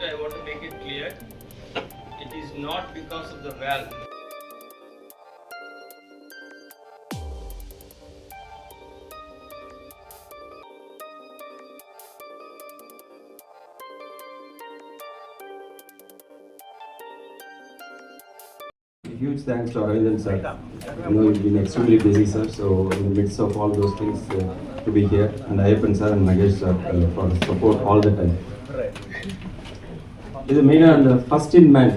I want to make it clear, it is not because of the valve. Huge thanks to Aravindan sir. I know you've been extremely busy, sir. So in the midst of all those things, to be here, and Ayappan sir and Magesh sir for support all the time. This is made on the first in man.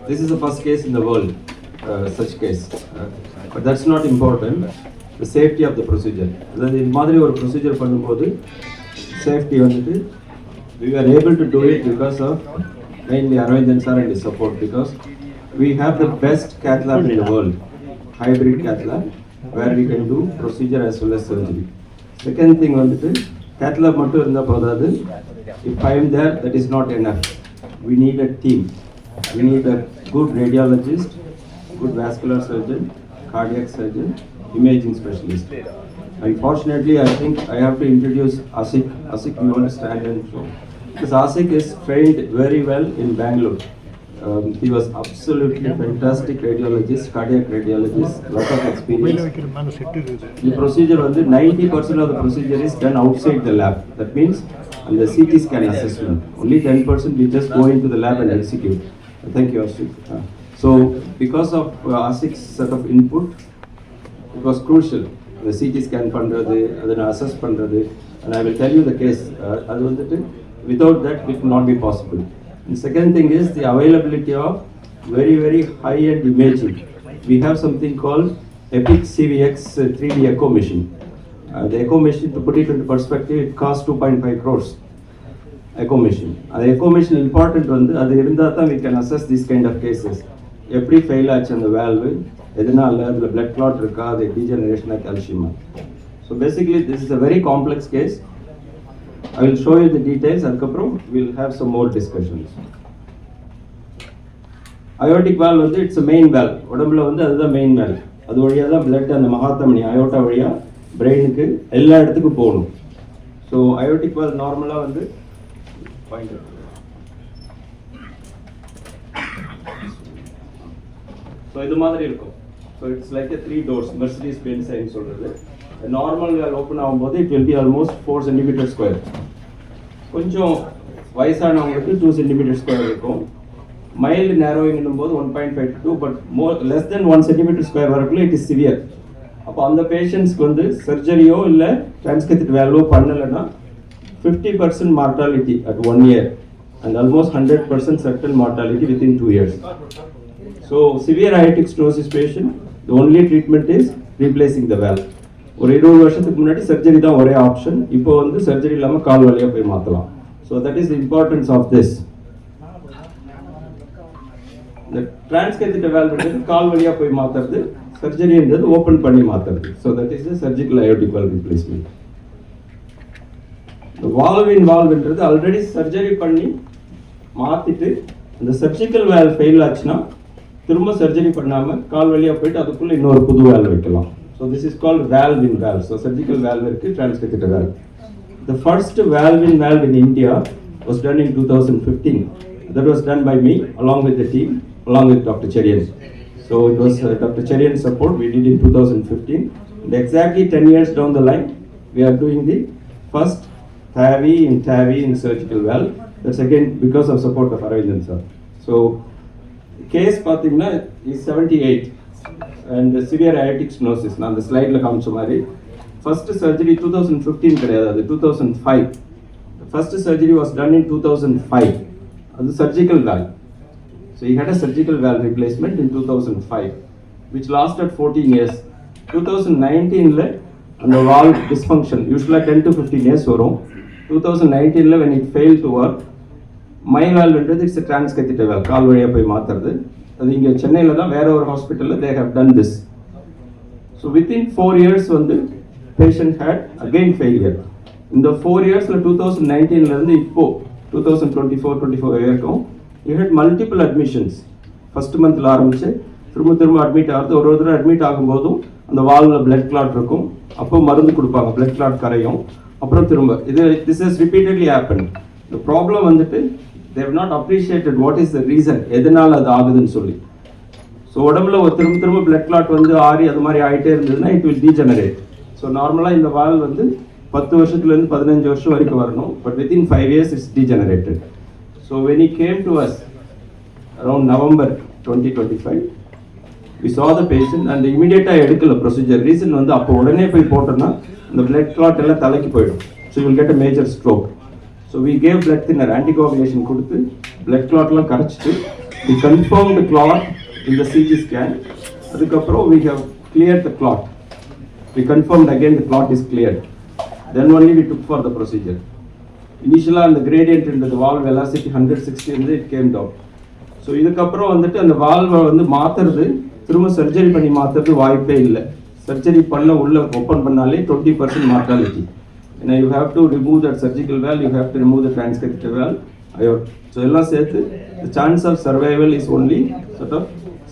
This is the first case in the world, such case. But that's not important. The safety of the procedure. அதாவது இந்த மாதிரி ஒரு procedure பண்ணும்போது safety வந்துட்டு we were able to do it because of mainly Aravindan sir and his support, because we have the best cath lab in the world, hybrid cath lab, where we can do procedure as well as surgery. Second thing வந்துட்டு cath lab மட்டும் இருந்தா போதாது. If I am there, that is not enough. We need a team. We need a good radiologist, good vascular surgeon, cardiac surgeon, imaging specialist. Unfortunately, I think I have to introduce Asik. Asik, you want to stand and show? Because Asik is trained very well in Bangalore. He was absolutely fantastic radiologist, cardiac radiologist, lot of experience. The procedure, 90% of the procedure is done outside the lab. That means the CT scan assessment. Only 10% we just go into the lab and execute. Thank you, Asik. So because of Asik's set of input, it was crucial. The CT scan pandrathu, adana assess pandrathu, and I will tell you the case. Without that, it will not be possible. And second thing is the availability of very, very high-end imaging. We have something called Epic CVX 3D echo machine. The echo machine, to put it into perspective, it costs 2.5 crores. Echo machine. The echo machine important we can assess these kind of cases. Every fail on the valve, the blood clot, the degeneration of calcium. So basically, this is a very complex case. I will show you the details and we'll have some more discussions. Aortic valve, it's a main valve. Odambula is the main valve. That's why the blood and the mahathamani, aorta vadiya, brain ku ella edathukku poganum. So aortic valve normally vandu point it. So idu madri irukum. So it's like a 3 doors, Mercedes Benz sign solradhu. A normal valve open ஆகும்போது it will be almost 4 cm square. கொஞ்சம் வயசானவங்களுக்கு 2 cm square இருக்கும். Mild narrowing என்னும்போது 1.5 to 2, but more less than 1 cm square வரக்குள்ள it is severe. அப்போ அந்த பேஷண்ட்ஸ்க்கு வந்து சர்ஜரியோ இல்லை டிரான்ஸ்கெத்திட் வேல்வோ பண்ணலைன்னா 50% mortality at 1 year and almost 100% certain mortality within 2 years. So severe aortic stenosis patient, the only treatment is replacing the valve. ஒரு 20 வருஷத்துக்கு முன்னாடி சர்ஜரி தான் ஒரே ஆப்ஷன். இப்போ வந்து சர்ஜரி இல்லாமல் கால் வழியாக போய் மாற்றலாம். So that is the importance of this. இந்த டிரான்ஸ்கெத்திட் வால்வ்ன்றது கால் வழியாக போய் மாற்றுறது, சர்ஜரின்றது ஓப்பன் பண்ணி மாற்றுறது. So that is the surgical aortic valve replacement. இந்த வால்வ் இன் வால்வ்ன்றது ஆல்ரெடி சர்ஜரி பண்ணி மாற்றிட்டு அந்த சர்ஜிக்கல் வால்வ் ஃபெயில் ஆச்சுன்னா திரும்ப சர்ஜரி பண்ணாமல் கால் வழியாக போயிட்டு அதுக்குள்ளே இன்னொரு புது வால்வ் வைக்கலாம். So this is called valve in valve. So surgical valve is transcatheter valve. The first valve in valve in India was done in 2015. That was done by me along with the team, along with Dr. Cherian. So it was Dr. Cherian's support. We did in 2015. And exactly 10 years down the line, we are doing the first TAVR in surgical valve. That's again because of support of Aravindan sir. So case pathina is 78. And the severe aortic stenosis. Now the slide la kaamicha mari first surgery 2015 kadiyadhu, 2005. The first surgery was done in 2005. That's surgical valve. So he had a surgical valve replacement in 2005, which lasted 14 years. 2019 la and the valve dysfunction usually 10 to 15 years varum. 2019 la when it failed to work, my valve endradhu it's a transcatheter valve, kaal valiya poi maatradhu. அது இங்கே சென்னையில் தான் வேற ஒரு ஹாஸ்பிட்டலில் they have done this. So within 4 years வந்து patient had again failure. இந்த 4 yearsல 2019லேருந்து இப்போ 2024 வரைக்கும் you had multiple admissions. First மந்த்ல ஆரம்பிச்சு திரும்ப அட்மிட் ஆகுது. ஒரு தடவை அட்மிட் ஆகும்போதும் அந்த வால்வில் பிளட் கிளாட் இருக்கும். அப்போ மருந்து கொடுப்பாங்க, பிளட் கிளாட் கரையும். அப்புறம் திரும்ப this has repeatedly happened. The problem வந்துட்டு they have not appreciated what is the reason, எதனால் அது ஆகுதுன்னு சொல்லி. ஸோ உடம்புல ஒரு திரும்ப பிளட் கிளாட் வந்து ஆறி அது மாதிரி ஆகிட்டே இருந்ததுன்னா இட் வில் டீஜெனரேட். ஸோ நார்மலாக இந்த வால் வந்து 10 வருஷத்துலேருந்து 15 வருஷம் வரைக்கும் வரணும், but within 5 years it's degenerated. So when he came to us around November 2025, we saw the patient and இமீடியட்டாக எடுக்கல ப்ரொசீஜர். ரீசன் வந்து அப்போ உடனே போய் போட்டோம்னா இந்த பிளட் கிளாட் எல்லாம் தலைக்கு போயிடும். So you will get a major stroke. So we gave blood thinner, anticoagulation கொடுத்து blood clotலாம் கரைச்சிட்டு we confirmed the clot in the CT scan. அதுக்கப்புறம் we have cleared the clot. We confirmed again the clot is cleared. Then only we took for the procedure. Initially அந்த gradient into the valve velocity 160 இருந்து it came down. So இதுக்கப்புறம் வந்துட்டு அந்த வால்வை வந்து மாற்றுறது திரும்ப surgery பண்ணி மாற்றுறது வாய்ப்பே இல்லை. சர்ஜரி பண்ண உள்ள ஓப்பன் பண்ணாலே 20% மார்ட்டாலிட்டி. ஏன்னா you have to remove that surgical valve, you have to remove the transcriptive valve, so எல்லாம் சேர்த்து the chance of survival is only sort of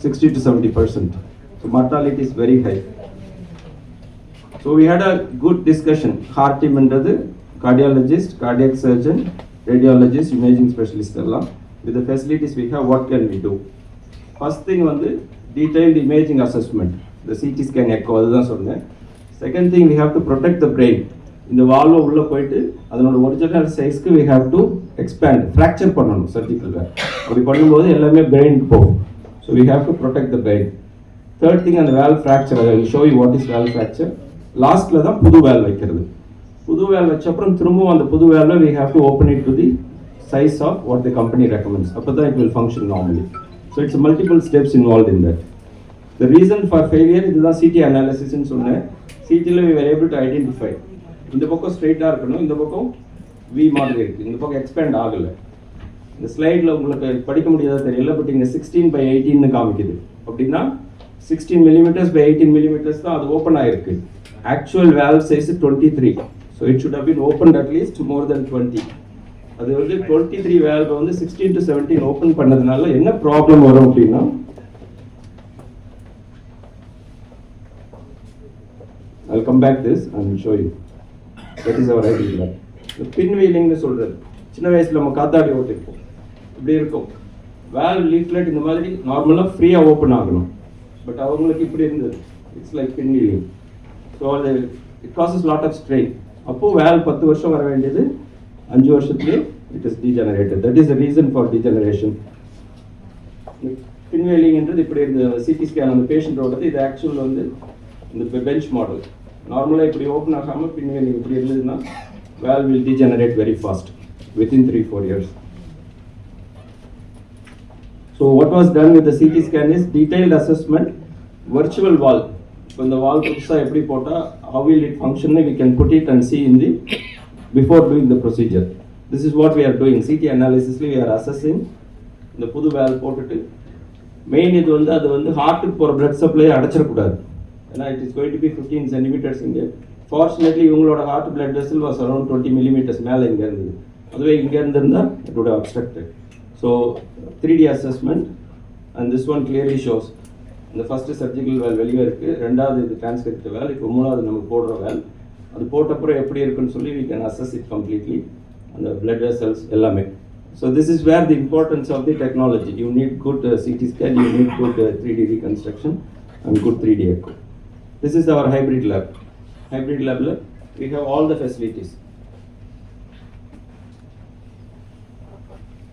60 to 70%. So mortality is very high. So we had a good discussion. Heart team என்றது cardiologist, cardiac surgeon, radiologist, imaging specialist எல்லாம். With the facilities we have, what can we do? First thing வந்து detailed imaging assessment. The CT scan echo அதுதான் சொன்னேன். Second thing, we have to protect the brain. இந்த வால்வை உள்ளே போயிட்டு அதனோட original சைஸ்க்கு we have to expand, fracture பண்ணணும் surgical வேல். அப்படி பண்ணும்போது எல்லாமே பிரெயினுக்கு போகும். So we have to protect the brain. Third thing, அந்த வேல் fracture, I will show you what is valve fracture. லாஸ்ட்டில் தான் புது வேல் வைக்கிறது. புது வேல் வச்ச அப்புறம் திரும்பவும் அந்த புது வேலை we have to open it to the size of what the company recommends. அப்போ தான் it will function normally. So it's multiple steps involved in that. The reason for failure, இதுதான் CT analysis ன்னு சொன்னேன். CTல we were able to identify. இந்த பக்கம் ஸ்ட்ரெயிட்டாக இருக்கணும், இந்த பக்கம் வி மாதிரி இருக்குது, இந்த பக்கம் எக்ஸ்பேண்ட் ஆகலை. இந்த ஸ்லைடில் உங்களுக்கு படிக்க முடியாத தெரியல, பட் இங்கே 16/18 காமிக்குது. அப்படின்னா 16 mm by 18 mm தான் அது ஓப்பன் ஆகிருக்கு. Actual valve size 23. So it should have been open at least more than 20. அது வந்து 23 வேல்வ் வந்து 16 to 17 ஓப்பன் பண்ணதுனால என்ன ப்ராப்ளம் வரும் அப்படின்னா, I'll come back this and show you. That is our idea. The pin wheeling னு சொல்றது. சின்ன வயசுல நம்ம காத்தாடி ஓட்டிருப்போம். இப்படி இருக்கும். வால்வ் லீஃப்லெட் இந்த மாதிரி நார்மலா ஃப்ரீயா ஓபன் ஆகணும். பட் அவங்களுக்கு இப்படி இருந்தது. It's like pin wheeling. So it causes lot of strain. அப்போ வால்வ் 10 வருஷம் வர வேண்டியது 5 வருஷத்துலயே it is degenerated. That is the reason for degeneration. Pin wheeling என்றது இப்படி இருந்த CT ஸ்கேன் அந்த பேஷண்டோடது. இது ஆக்சுவல் வந்து இந்த பெஞ்ச் மாடல். நார்மலாக இப்படி ஓப்பன் ஆகாமல் பின் wheeling இப்படி இருந்ததுன்னா valve will degenerate very fast within 3-4 years. So what was done with the CT scan is detailed assessment, virtual valve. இப்போ இந்த வால்வ் புதுசாக எப்படி போட்டால் how will it function, we can put it and see in the before doing the procedure. This is what we are doing. CT analysis we are assessing இந்த புது valve போட்டுட்டு main இது வந்து அது வந்து ஹார்ட்டுக்கு போகிற blood supply அடைச்சிடக்கூடாது. ஏன்னா it is going to be 15 centimeters இங்கே. ஃபார்ச்சுனேட்லி இவங்களோட heart blood vessel was around 20 millimeters மேலே இங்கே இருந்தது. அதுவே இங்கே இருந்திருந்தால் it would have obstructed. So 3D assessment and this one clearly shows இந்த ஃபர்ஸ்ட் சர்ஜிக்கல் வேல் வெளியே இருக்குது, ரெண்டாவது இது டிரான்ஸ்கிரிப்டிவ் வேல், இப்போ மூணாவது நம்ம போடுற வேல். அது போட்டப்புறம் எப்படி இருக்குன்னு சொல்லி we can assess it completely, அந்த blood vessels எல்லாமே. So this is where the importance of the technology. You need good CT scan, you need good 3D reconstruction and good 3D echo. This is our hybrid lab. Hybrid lab, we have all the facilities.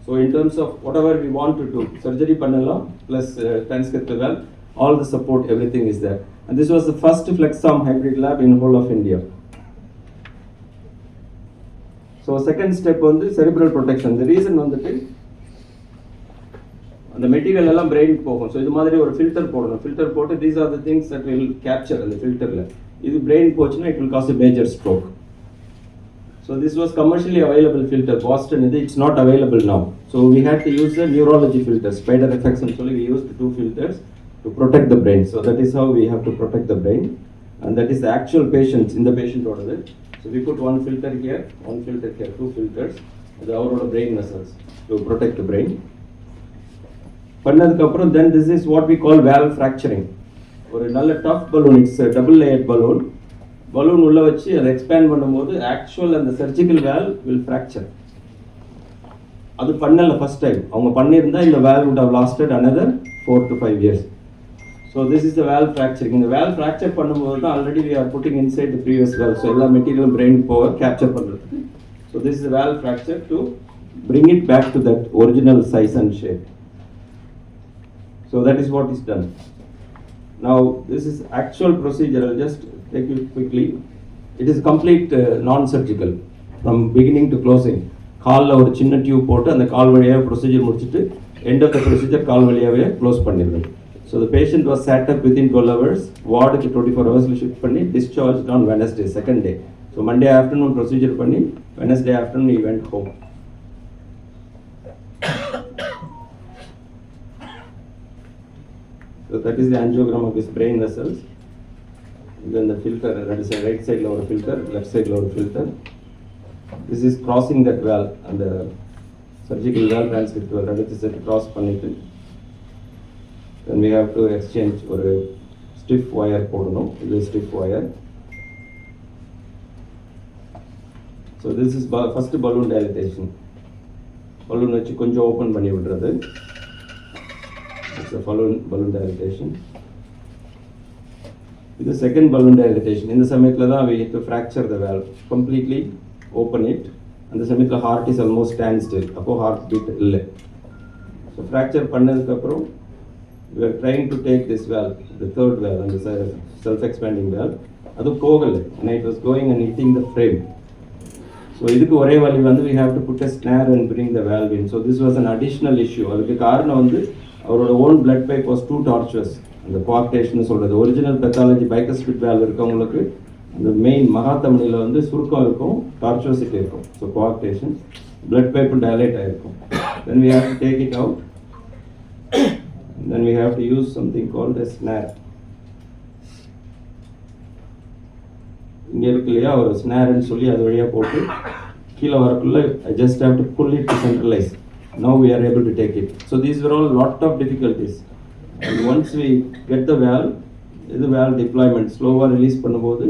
So in terms of whatever we want to do, surgery panel plus transcriptive valve, all the support, everything is there. And this was the first FlexArm hybrid lab in whole of India. So second step on the cerebral protection. The reason வந்துட்டு அந்த material எல்லாம் பிரெயினுக்கு போகும். So இது மாதிரி ஒரு filter போடணும். Filter போட்டு these are the things that will capture அந்த ஃபில்டரில். இது பிரெயின் போச்சுன்னா it will cause a major stroke. So this was commercially available filter. Boston இது it's not available now. So we had to use the neurology filter. Spider எஃபெக்ட்ஸ்னு சொல்லி we use 2 filters to protect the brain. So that is how we have to protect the brain. And that is the actual patients, in the patient order. So we put 1 filter here, 1 filter here, 2 filters. The our brain vessels to protect the brain. பண்ணதுக்கப்புறம் then this is what we call valve fracturing. ஒரு நல்ல tough balloon, it's a double layered balloon. balloon உள்ள வச்சு அதை expand பண்ணும்போது actual and the surgical valve will fracture. அது பண்ணல first time. அவங்க பண்ணியிருந்தா இந்த valve would have lasted another 4 to 5 years. So this is the valve fracturing. இந்த valve fracture பண்ணும்போது தான் already we are putting inside the previous valve. So எல்லா material brain power capture பண்ணுறதுக்கு. So this is the valve fracture to bring it back to that original size and shape. So that is what is done. Now this is actual procedure. I'll just take you quickly. It is complete non-surgical from beginning to closing. காலில் ஒரு சின்ன tube போட்டு அந்த கால் வழியாக procedure முடிச்சுட்டு end of the procedure கால் வழியாகவே close பண்ணிடுறது. So the patient was sat up within 12 hours. வார்டுக்கு 24 hours ஷிஃப்ட் பண்ணி discharge on Wednesday second day. So Monday afternoon procedure பண்ணி Wednesday afternoon he went home. So that is the angiogram of his brain vessels. Then the filter, that is the right side lower filter, left side lower filter. This is crossing that valve and the surgical valve transcript valve. That is a cross பண்ணிட்டு then we have to exchange ஒரு stiff wire போடணும். இது stiff wire. So this is first balloon dilatation. balloon வச்சு கொஞ்சம் open பண்ணி விடுறது. It's a balloon dilatation. This is second balloon dilatation. இந்த சமயத்துல தான் we need to fracture the valve completely. Open it, and the சமயத்தில் heart is almost stand still. அப்போ heart beat இல்லை. So fracture பண்ணதுக்கு அப்புறம் we are trying to take this valve, the third valve and the self-expanding valve. அது போகலை, and it was going and hitting the frame. So இதுக்கு ஒரே வழி வந்து we have to put a snare and bring the valve in. So this was an additional issue. அதுக்கு காரணம் வந்து அவரோட own blood pipe was too tortuous. அந்த coarctation சொல்றது ஒரிஜினல் pathology bicuspid valve இருக்கவங்களுக்கு அந்த மெயின் மகாத்தமனியில் வந்து சுருக்கம் இருக்கும், டார்ச்சுவசிட்டி இருக்கும். So coarctation, blood pipe dilate ஆகிருக்கும். Then we have to take it out. Then we have to use something called a snare. இங்கே இருக்கு இல்லையா ஒரு ஸ்னார்ன்னு சொல்லி அது வழியாக போட்டு கீழே வரக்குள்ள I just have to pull it to centralise. Now we are able to take it. So these are all lot of difficulties. And once we get the valve, இது வேல் டிப்ளாய்மெண்ட் ஸ்லோவாக ரிலீஸ் பண்ணும்போது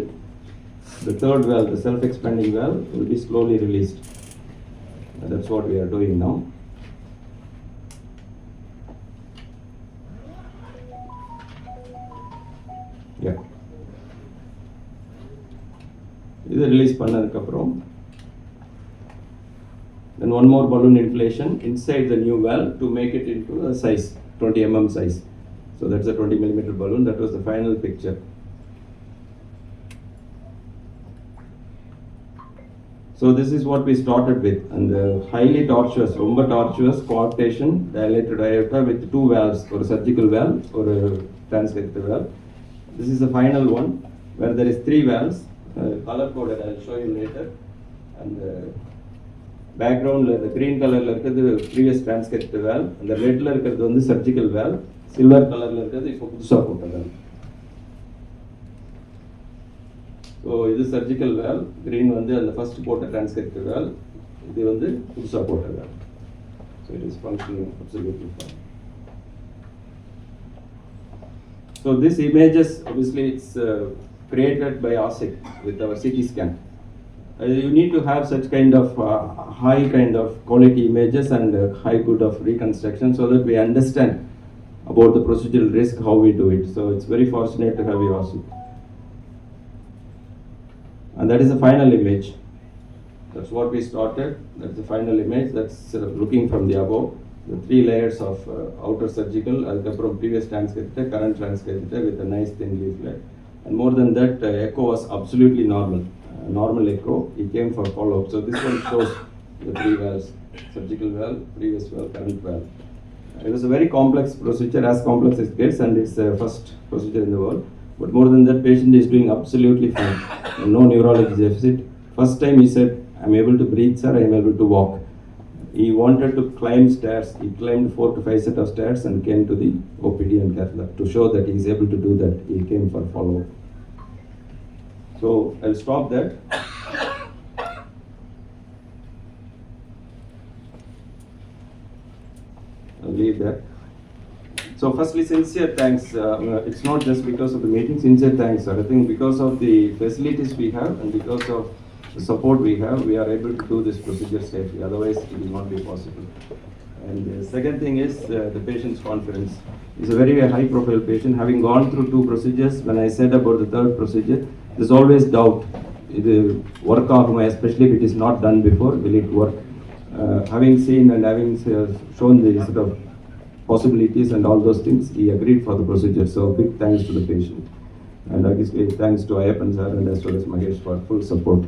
the third valve, the self-expanding valve, will be slowly released. And that's what we are doing now. Yeah. This is release பண்ணதுக்கு அப்புறம் then one more balloon inflation inside the new valve to make it into a size 20 mm size. So that's a 20 mm balloon. That was the final picture. So this is what we started with, and highly tortuous, ரொம்ப tortuous coarctation, dilated aorta with two valves, ஒரு surgical valve, ஒரு transcatheter valve. This is the final one where there is three valves, color coded. I'll show you later. And background the green color இருக்கிறது previous transcatheter valve, and the red இருக்கிறது வந்து surgical valve, silver color இருக்கிறது இப்போ புதுசா போட்டது. So இது surgical வேல், green வந்து அந்த ஃபர்ஸ்ட் போட்ட டிரான்ஸ்கரிப்ட் வேல், இது வந்து புதுசாக போட்ட valve. So it is functioning absolutely fine. So this images obviously it's created by ASIC with our CT scan. You need to have such kind of high kind of quality images and high good of reconstruction so that we understand about the procedural risk, how we do it. So it's very fortunate to have you ASIC. And that is the final image. That's what we started. That's the final image. That's looking from the above. The three layers of outer surgical, from previous transcatheter, current transcatheter with a nice thin leaflet. And more than that, echo was absolutely normal. Normal echo. He came for follow-up. So this one shows the three valves: surgical valve, previous valve, current valve. It was a very complex procedure, as complex as it gets, and it's the first procedure in the world. But more than that, patient is doing absolutely fine. No neurologic deficit. First time he said, I'm able to breathe, sir, I'm able to walk. He wanted to climb stairs. He climbed 4 to 5 set of stairs and came to the OPD and cath lab. To show that he is able to do that, he came for follow-up. So I'll stop that. I'll leave that. So firstly, sincere thanks. It's not just because of the meeting, sincere thanks, sir. I think because of the facilities we have and because of the support we have, we are able to do this procedure safely. Otherwise, it will not be possible. And the second thing is the patient's confidence. He's a very high profile patient. Having gone through 2 procedures, when I said about the 3rd procedure, there's always doubt. It work out, especially if it is not done before, will it work? Having seen and having shown the sort of possibilities and all those things, he agreed for the procedure. So big thanks to the patient. And obviously thanks to Ayappan sir and as well as Mahesh for full support,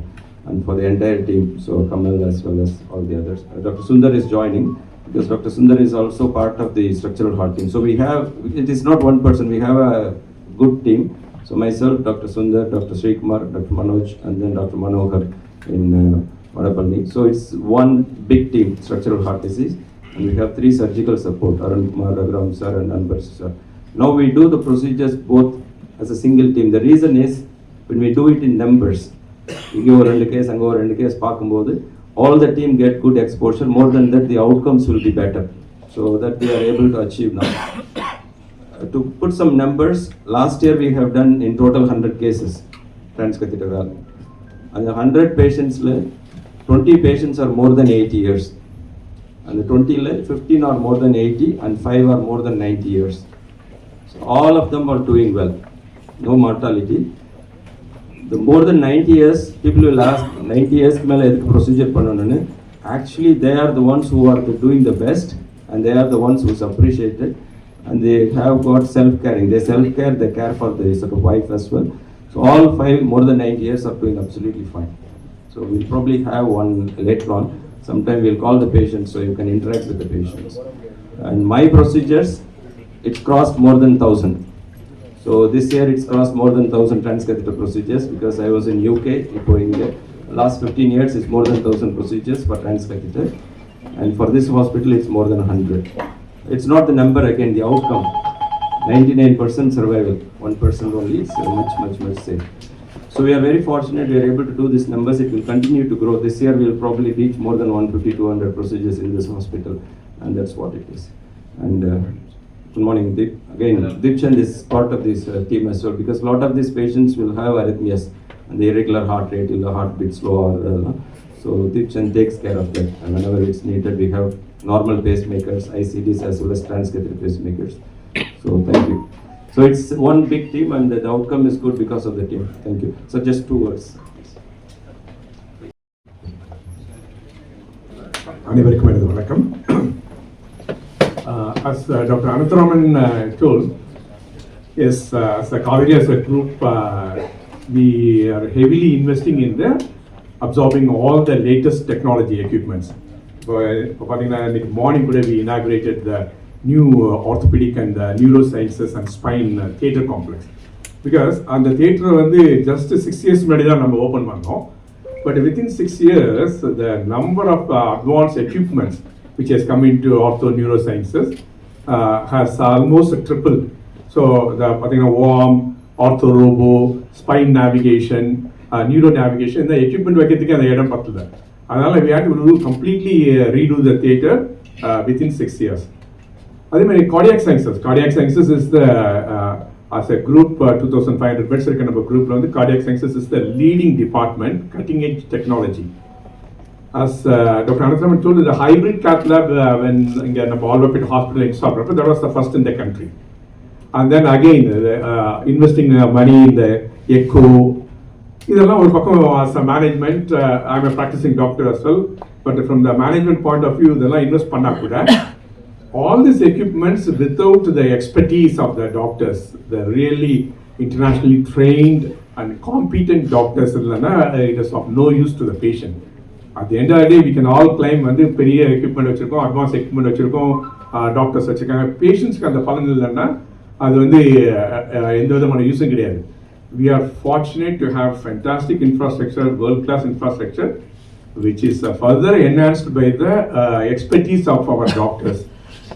and for the entire team, so Kamal as well as all the others. Dr. Sundar is joining, because Dr. Sundar is also part of the structural heart team. So we have, it is not one person, we have a good team. So myself, Dr. Sundar, Dr. Srikumar, Dr. Manoj, and then Dr. Manohar in Vadapalli. So it's one big team, structural heart disease. And we have 3 surgical support, Arun Kumar, Raghuram sir and Anbar sir. Now we do the procedures both as a single team. The reason is, when we do it in numbers, all the team get good exposure. More than that, the outcomes will be better. So that we are able to achieve now. To put some numbers, last year we have done in total 100 cases, transcatheter valve. And the 100 patients, 20 patients are more than 80 years. And the 20, 15 are more than 80 and 5 are more than 90 years. So all of them are doing well. No mortality. The more than 90 years, people will ask, 90 years procedure. Actually, they are the ones who are doing the best, and they are the ones who is appreciated, and they have got self-caring. They self-care, they care for the sort of wife as well. So all 5 more than 90 years are doing absolutely fine. So we'll probably have one later on. Sometime we'll call the patient so you can interact with the patients. And my procedures, it's crossed more than 1,000. So this year it's crossed more than 1,000 transcatheter procedures, because I was in UK, in India. Last 15 years it's more than 1,000 procedures for transcatheter. And for this hospital it's more than 100. It's not the number again, the outcome. 99% survival, 1% only is much safe. So we are very fortunate we are able to do these numbers. It will continue to grow. This year we will probably reach more than 150-200 procedures in this hospital, and that's what it is. And good morning, Deep. Again, Deepchand is part of this team as well, because a lot of these patients will have arrhythmias and the irregular heart rate, the heartbeat slow. So Deepchand takes care of that, and whenever it's needed, we have normal pacemakers, ICDs as well as transcatheter pacemakers. So thank you. So it's one big team, and the outcome is good because of the team. Thank you. So just 2 words. As Dr. Anantharaman told, yes, as a Kauvery as a group, we are heavily investing in the absorbing all the latest technology equipments. Morning today we inaugurated the new orthopedic and neurosciences and spine theatre complex. Because on the theatre just 6 years we open one, but within 6 years the number of advanced equipments which has come into ortho neurosciences has almost tripled. So the worm, ortho robo, spine navigation, neuro navigation, the equipment we had to completely redo the theatre within 6 years. Cardiac sciences is the as a group 2,500 beds group. Cardiac sciences is the leading department, cutting edge technology. As Dr. Anantharaman told, the hybrid cath lab when in Kauvery hospital in South, that was the first in the country. And then again investing money in the echo. As a management, I'm a practicing doctor as well, but from the management point of view, invest all these equipments without the expertise of the doctors, the really internationally trained and competent doctors, it is of no use to the patient. At the end of the day, we can all claim equipment, advanced equipment, doctors, patients can the we are fortunate to have fantastic infrastructure, world-class infrastructure, which is further enhanced by the expertise of our doctors.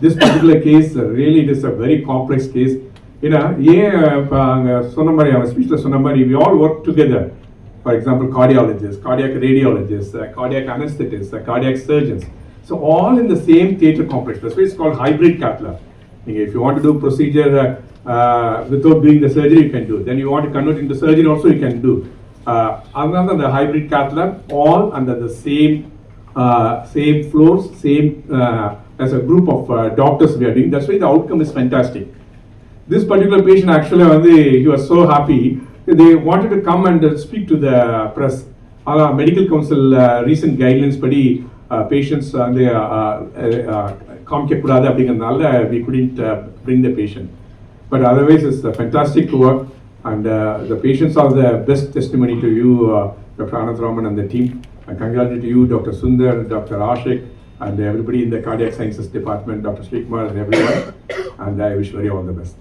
This particular case, really it is a very complex case. We all work together. For example, cardiologists, cardiac radiologists, cardiac anesthetists, cardiac surgeons. So all in the same theatre complex. That's why it's called hybrid cath lab. If you want to do procedure without doing the surgery, you can do. Then you want to convert into surgery also, you can do. Another the hybrid cath lab, all under the same floors, same as a group of doctors we are doing. That's why the outcome is fantastic. This particular patient actually, he was so happy. They wanted to come and speak to the press. Medical Council recent guidelines padi patients they காமிக்க கூடாது அப்படிங்கறதுனால we couldn't bring the patient. But otherwise it's a fantastic work, and the patients are the best testimony to you, Dr. Anand Raman and the team. I congratulate you, Dr. Sundar, Dr. Ashik, and everybody in the cardiac sciences department, Dr. Srikumar and everyone. And I wish you all the best.